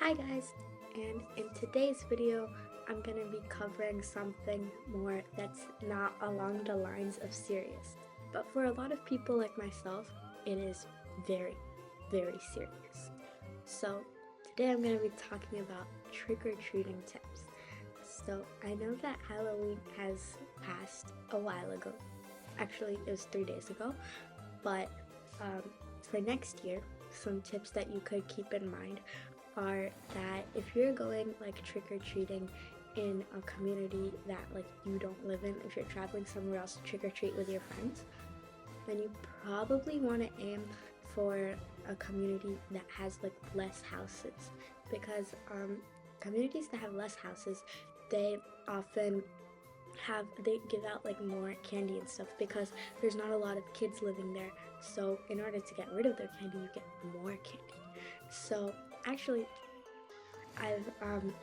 Hi guys, and in today's video I'm going to be covering something more that's not along the lines of serious. But for a lot of people like myself, it is very, very serious. So today I'm going to be talking about trick-or-treating tips. So I know that Halloween has passed a while ago. Actually, it was 3 days ago. But for next year, some tips that you could keep in mind are that if you're going like trick-or-treating in a community that like you don't live in, if you're traveling somewhere else to trick-or-treat with your friends, then you probably want to aim for a community that has like less houses, because communities that have less houses, they often they give out like more candy and stuff because there's not a lot of kids living there. So in order to get rid of their candy, you get more candy. So actually,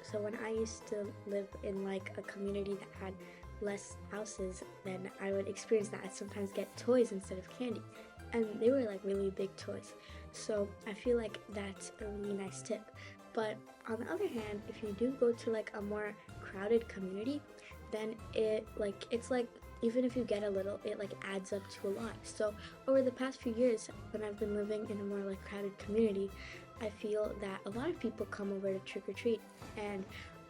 so when I used to live in like a community that had less houses, then I would experience that I'd sometimes get toys instead of candy, and they were like really big toys. So I feel like that's a really nice tip. But on the other hand, if you do go to like a more crowded community, then it's like even if you get a little, it like adds up to a lot. So over the past few years, when I've been living in a more like crowded community, I feel that a lot of people come over to trick or treat, and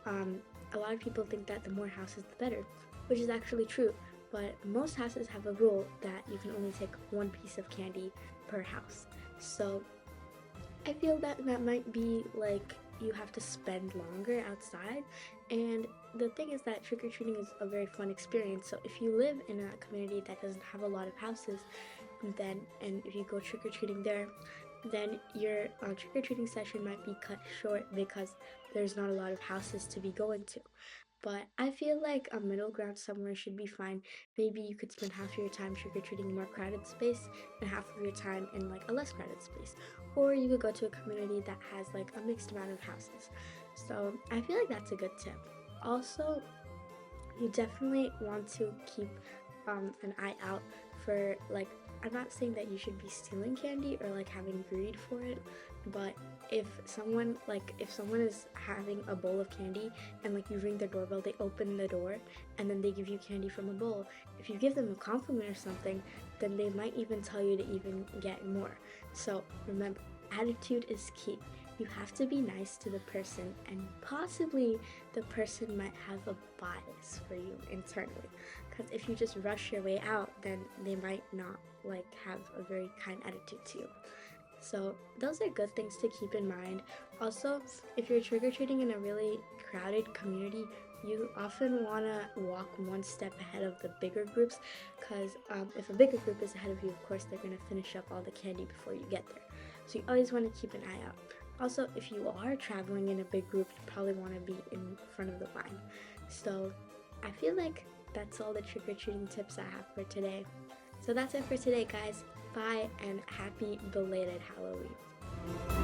a lot of people think that the more houses the better, which is actually true. But most houses have a rule that you can only take one piece of candy per house. So I feel that that might be like you have to spend longer outside. And the thing is that trick-or-treating is a very fun experience. So if you live in a community that doesn't have a lot of houses, and if you go trick-or-treating there, then your trick-or-treating session might be cut short because there's not a lot of houses to be going to. But I feel like a middle ground somewhere should be fine. Maybe you could spend half of your time trick-or-treating in a more crowded space and half of your time in like a less crowded space. Or you could go to a community that has like a mixed amount of houses. So I feel like that's a good tip. Also, you definitely want to keep an eye out for like, I'm not saying that you should be stealing candy or like having greed for it, but if someone is having a bowl of candy and like you ring their doorbell, they open the door and then they give you candy from a bowl. If you give them a compliment or something, then they might even tell you to even get more. So remember, attitude is key. You have to be nice to the person, and possibly the person might have a bias for you internally. Because if you just rush your way out, then they might not like have a very kind attitude to you. So those are good things to keep in mind. Also, if you're trick-or-treating in a really crowded community, you often want to walk one step ahead of the bigger groups, because if a bigger group is ahead of you, of course they're going to finish up all the candy before you get there. So you always want to keep an eye out. Also, if you are traveling in a big group, you probably want to be in front of the line. So I feel like that's all the trick-or-treating tips I have for today. So that's it for today, guys. Bye, and happy belated Halloween.